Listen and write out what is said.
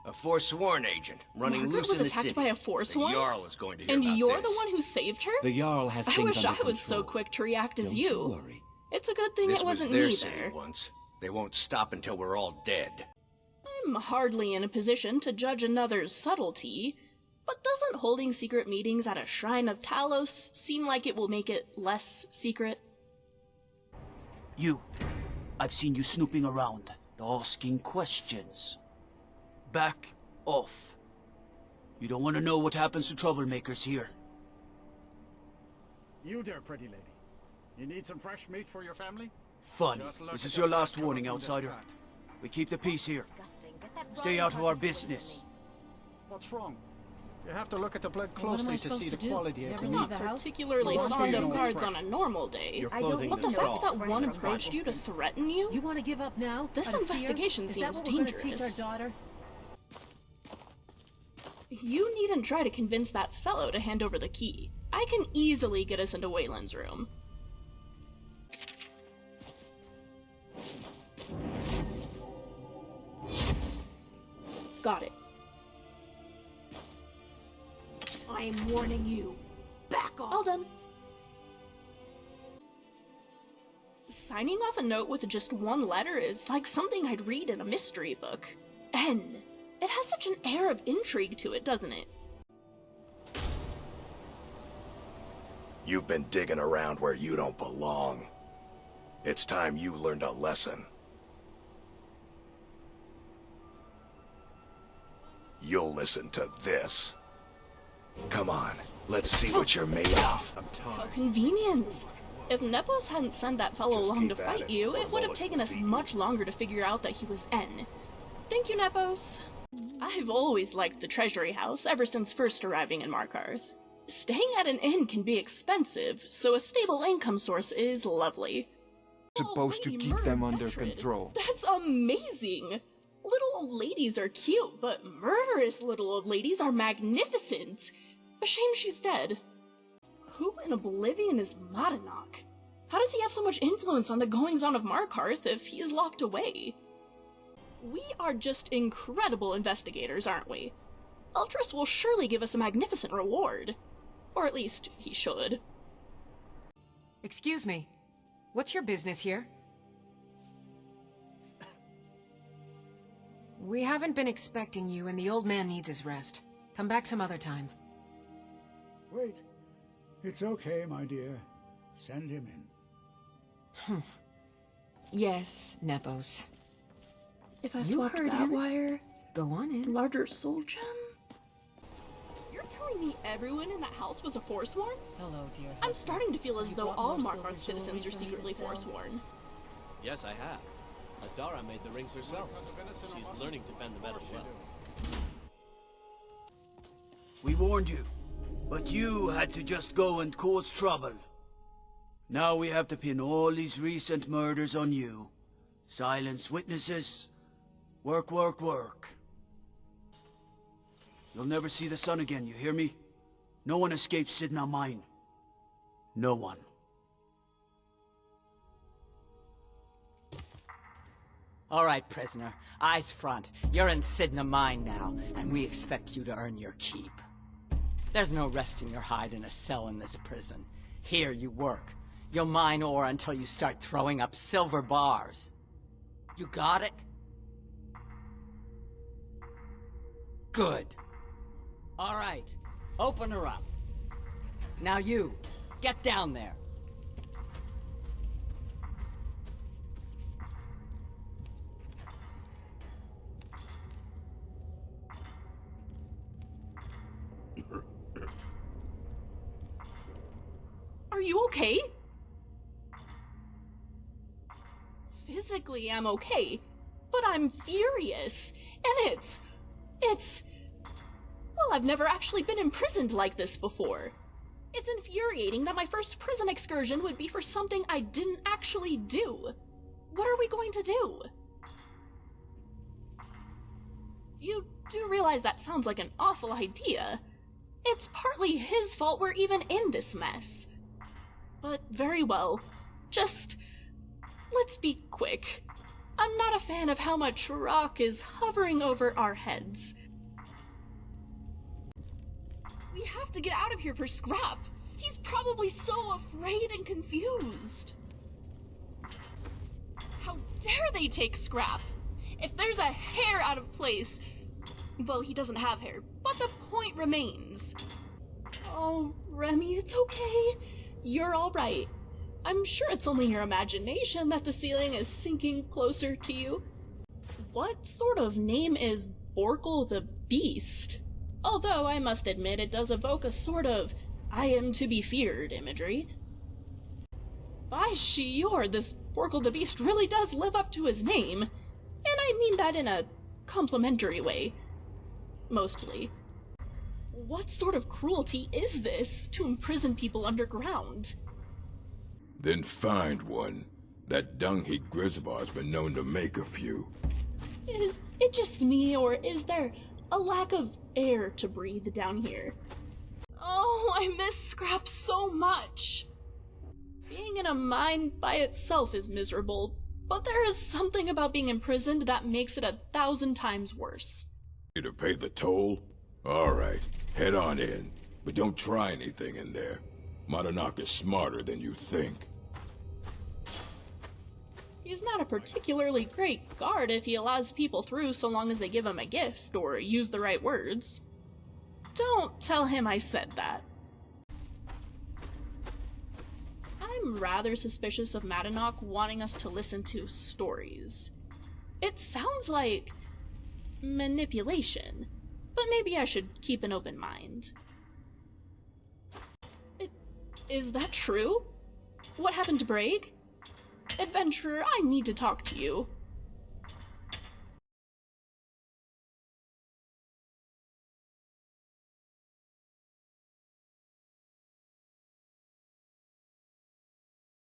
A Forsworn agent, running Margaret loose was in the attacked city. by a Forsworn? The Jarl is going to hear And about you're this. the one who saved her? The Jarl has I things wish under I was so control. quick to react as Don't you. worry. It's a good thing This it wasn't was their me city there. once. They won't stop until we're all dead. I'm hardly in a position to judge another's subtlety, but doesn't holding secret meetings at a shrine of Talos seem like it will make it less secret? You. I've seen you snooping around, asking questions. Back off. You don't want to know what happens to troublemakers here. You there, pretty lady. You need some fresh meat for your family? Funny. This is your last warning, outsider. We keep the peace here. Stay out of our business. What's wrong? You have to look at the blood closely to see the quality of the I'm not meat. particularly Well, fond of it's guards fresh. on a normal day. I don't But the need fact that fresh one from approached you to distance. threaten you? You want to give up now? This out of fear? investigation Is seems that what we're gonna teach dangerous. our daughter? You needn't try to convince that fellow to hand over the key. I can easily get us into Wayland's room. Got it. I'm warning you. Back off. All done. Signing off a note with just one letter is like something I'd read in a mystery book. N. It has such an air of intrigue to it, doesn't it? You've been digging around where you don't belong. It's time you learned a lesson. You'll listen to this. Come on, let's see what you're made of. How convenient. If Nepos hadn't sent that fellow Just along to keep at fight it, you, or it would have Lois taken will us beat you. much longer to figure out that he was N. Thank you, Nepos. I've always liked the Treasury House ever since first arriving in Markarth. Staying at an inn can be expensive, so a stable income source is lovely. Supposed to Already keep them murdered under Betrid. control. That's amazing! Little old ladies are cute, but murderous little old ladies are magnificent. A shame she's dead. Who in oblivion is Madanach? How does he have so much influence on the goings-on of Markarth if he is locked away? We are just incredible investigators, aren't we? Ultras will surely give us a magnificent reward. Or at least, he should. Excuse me. What's your business here? We haven't been expecting you, and the old man needs his rest. Come back some other time. Wait. It's okay, my dear. Send him in. Yes, Nepos. If I You swapped heard that him. wire, Go on in. larger soul gem? You're telling me everyone in that house was a Forsworn? Hello, dear. I'm starting to feel as You though brought all more Markarth silver citizens are jewelry from secretly your cell? Forsworn. Yes, I have. Adara made the rings herself. She's learning to bend the metal well. We warned you, but you had to just go and cause trouble. Now we have to pin all these recent murders on you. Silence witnesses. Work, work, work. You'll never see the sun again, you hear me? No one escapes Cidhna mine. No one. All right, prisoner. Eyes front. You're in Cidhna mine now, and we expect you to earn your keep. There's no resting your hide in a cell in this prison. Here you work. You'll mine ore until you start throwing up silver bars. You got it? Good. All right. Open her up. Now you, get down there. Are you okay? Physically, I'm okay, but I'm furious, and it's... Well, I've never actually been imprisoned like this before. It's infuriating that my first prison excursion would be for something I didn't actually do. What are we going to do? You do realize that sounds like an awful idea. It's partly his fault we're even in this mess. But very well. Just... let's be quick. I'm not a fan of how much rock is hovering over our heads. We have to get out of here for Scrap. He's probably so afraid and confused. How dare they take Scrap? If there's a hair out of place... Well, he doesn't have hair, but the point remains. Oh, Remy, it's okay. You're all right. I'm sure it's only your imagination that the ceiling is sinking closer to you. What sort of name is Borkle the Beast? Although I must admit it does evoke a sort of I am to be feared imagery. By Shior, this Borkle the Beast really does live up to his name. And I mean that in a complimentary way. Mostly. What sort of cruelty is this to imprison people underground? Then find one. That dung-heap Grisvar's been known to make a few. Is it just me, or is there a lack of air to breathe down here? Oh, I miss Scrap so much. Being in a mine by itself is miserable, but there is something about being imprisoned that makes it 1,000 times worse. You to pay the toll? Alright, head on in. But don't try anything in there. Madanach is smarter than you think. He's not a particularly great guard if he allows people through so long as they give him a gift or use the right words. Don't tell him I said that. I'm rather suspicious of Madanach wanting us to listen to stories. It sounds like manipulation, but maybe I should keep an open mind. Is that true? What happened to Braig? Adventurer, I need to talk to you.